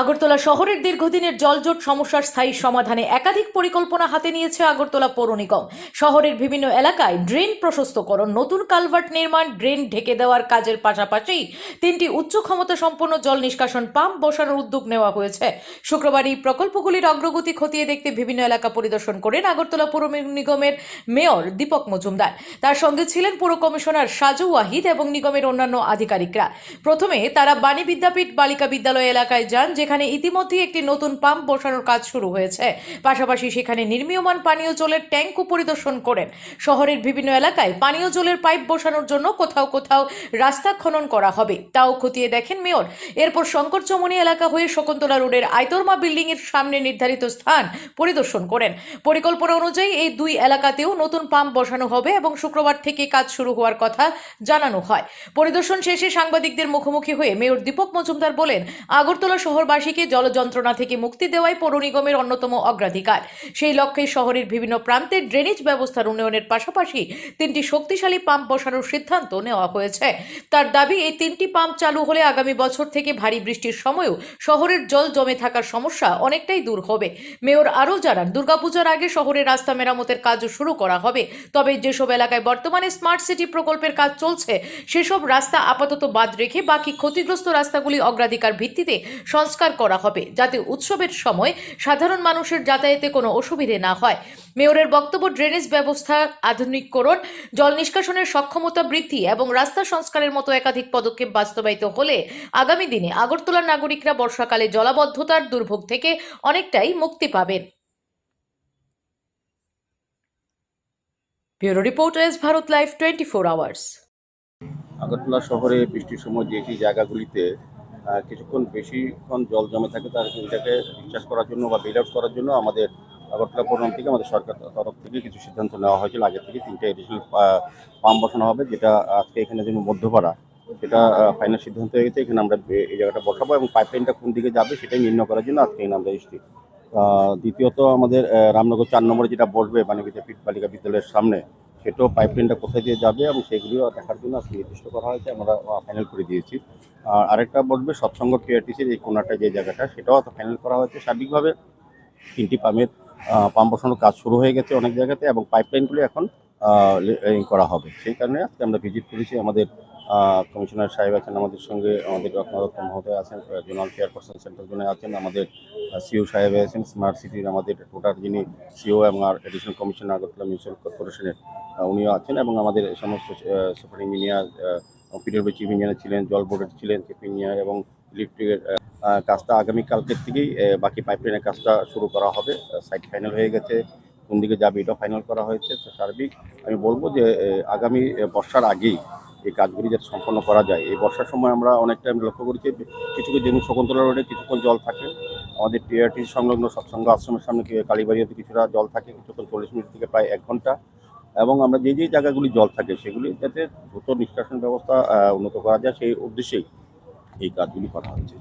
আগরতলা শহরের দীর্ঘদিনের জলজট সমস্যার স্থায়ী সমাধানে একাধিক পরিকল্পনা হাতে নিয়েছে আগরতলা পৌর নিগম। শহরের বিভিন্ন এলাকায় ড্রেন প্রশস্তকরণ, নতুন কালভার্ট নির্মাণ, ড্রেন ঢেকে দেওয়ার কাজের পাশাপাশি তিনটি উচ্চ ক্ষমতা সম্পন্ন জল নিষ্কাশন পাম্প বসানোর উদ্যোগ নেওয়া হয়েছে। শুক্রবার এই প্রকল্পগুলির অগ্রগতি খতিয়ে দেখতে বিভিন্ন এলাকা পরিদর্শন করেন আগরতলা পৌর নিগমের মেয়র দীপক মজুমদার। তার সঙ্গে ছিলেন পুর কমিশনার সাজু ওয়াহিদ এবং নিগমের অন্যান্য আধিকারিকরা। প্রথমে তারা বাণী বিদ্যাপীঠ বালিকা বিদ্যালয় এলাকায় যান, যেখানে ইতিমধ্যে একটি নতুন পাম্প বসানোর কাজ শুরু হয়েছে। পাশাপাশি সেখানে নির্মীয়মান পানীয় জলের ট্যাঙ্কও পরিদর্শন করেন। শহরের বিভিন্ন এলাকায় পানীয় জলের পাইপ বসানোর জন্য কোথাও কোথাও রাস্তা খনন করা হবে, তাও খতিয়ে দেখেন মেয়র। এরপর শঙ্করচমনি এলাকা হয়ে শকুন্তলা রোডের আইতরমা বিল্ডিং এর সামনে নির্ধারিত স্থান পরিদর্শন করেন। পরিকল্পনা অনুযায়ী এই দুই এলাকাতেও নতুন পাম্প বসানো হবে এবং শুক্রবার থেকে কাজ শুরু হওয়ার কথা জানানো হয়। পরিদর্শন শেষে সাংবাদিকদের মুখোমুখি হয়ে মেয়র দীপক মজুমদার বলেন, আগরতলা শহরবাসীকে জল যন্ত্রণা থেকে মুক্তি দেওয়াই পৌর নিগমের অন্যতম অগ্রাধিকার। সেই লক্ষ্যে শহরের বিভিন্ন প্রান্তে ড্রেনেজ ব্যবস্থার উন্নয়নের পাশাপাশি তিনটি শক্তিশালী পাম্প বসানোর সিদ্ধান্ত নেওয়া হয়েছে। তার দাবি, এই তিনটি পাম্প চালু হলে আগামী বছর থেকে ভারী বৃষ্টির সময়ও শহরের জল জমে থাকার সমস্যা অনেকটাই দূর হবে। মেয়র আরও জানান, দুর্গাপূজার আগে শহরের রাস্তা মেরামতের কাজও শুরু করা হবে। তবে যেসব এলাকায় বর্তমানে স্মার্ট সিটি প্রকল্পের কাজ চলছে, সেসব রাস্তা আপাতত বাদ রেখে বাকি ক্ষতিগ্রস্ত রাস্তাগুলি অগ্রাধিকার ভিত্তিতে সংস্কার করা হবে, যাতে উৎসবের সময় সাধারণ মানুষের যাতায়াতে কোনো অসুবিধে না হয়। মেয়রের বক্তব্য, ড্রেনেজ ব্যবস্থা আধুনিকীকরণ, জল নিষ্কাশনের সক্ষমতা বৃদ্ধি এবং রাস্তা সংস্কারের মতো একাধিক পদক্ষেপ বাস্তবায়িত হলে আগামী দিনে আগরতলার নাগরিকরা বর্ষাকালে জলাবদ্ধতার দুর্ভোগ থেকে অনেকটাই মুক্তি পাবেন। Bureau report, S Bharat live 24 hours. Agartala শহরে বৃষ্টির সময় যে জায়গাগুলিতে কিছুক্ষণ বেশিক্ষণ জল জমে থাকে, তার এটাকে রিচার্জ করার জন্য বা বেল আউট করার জন্য আমাদের আগরতলা পৌর নিগম থেকে আমাদের সরকার তরফ থেকে কিছু সিদ্ধান্ত নেওয়া হয়েছিল। আগে থেকে 3টে এডিশনাল পাম্প বসানো হবে, যেটা আজকে এখানে যেন মধ্যপাড়া, সেটা ফাইনাল সিদ্ধান্ত হয়ে গেছে। এখানে আমরা এই জায়গাটা বসাবো এবং পাইপলাইনটা কোন দিকে যাবে সেটাই নির্ণয় করার জন্য আজকে এখানে আমরা এসেছি। দ্বিতীয়ত, আমাদের রামনগর 4 নম্বরে যেটা বসবে বাণী বিদ্যাপীঠ বালিকা বিদ্যালয়ের সামনে, সেটাও পাইপলাইনটা কোথায় দিয়ে যাবে এবং সেগুলিও দেখার জন্য আজকে নির্দিষ্ট করা হয়েছে, আমরা ফাইনাল করে দিয়েছি। আর আরেকটা বসবে সৎসঙ্গ টিআরটিসির এই কোনাটা যে জায়গাটা, সেটাও ফাইনাল করা হয়েছে। সার্বিকভাবে 3টি পাম্প বসানোর কাজ শুরু হয়ে গেছে অনেক জায়গাতে এবং পাইপলাইনগুলি এখন করা হবে। সেই কারণে আজকে আমরা ভিজিট করেছি। আমাদের কমিশনার সাহেব আছেন আমাদের সঙ্গে, আমাদের রত্নাদত্ত মহোদয় আছেন, জোনাল চেয়ারপারসন সেন্ট্রাল জোনে আছেন, আমাদের সিও সাহেব আছেন স্মার্ট সিটির, আমাদের টোটাল যিনি সিও এবং আর এডিশনাল কমিশনার আগরতলা মিউনিসিপ্যাল কর্পোরেশনের উনিও আছেন, এবং আমাদের সমস্ত super engineer, PWD chief engineer ছিলেন, জল বোর্ডের ছিলেন চিফ ইঞ্জিনিয়ার, এবং ইলেকট্রিকের কাজটা আগামীকালকের থেকেই বাকি পাইপলাইনের কাজটা শুরু করা হবে। সাইট ফাইনাল হয়ে গেছে, কোন দিকে যাবে এটাও ফাইনাল করা হয়েছে। তো সার্বিক আমি বলবো যে আগামী বর্ষার আগেই এই কাজগুলি যাতে সম্পন্ন করা যায়। এই বর্ষার সময় আমরা অনেকটা লক্ষ্য করেছি, কিছু কিছু যেমন শকুন্তলা রোডে কিছুক্ষণ জল থাকে, আমাদের টিআরটি সংলগ্ন সৎসঙ্গ আশ্রমের সামনে কালীবাড়িতে কিছুটা জল থাকে কিছুক্ষণ, 40 মিনিট থেকে প্রায় 1 ঘন্টা। এবং আমরা যে জায়গাগুলি জল থাকে সেগুলি যাতে দ্রুত নিষ্কাশন ব্যবস্থা উন্নত করা যায়, সেই উদ্দেশ্যেই এই কাজগুলি করা হচ্ছে।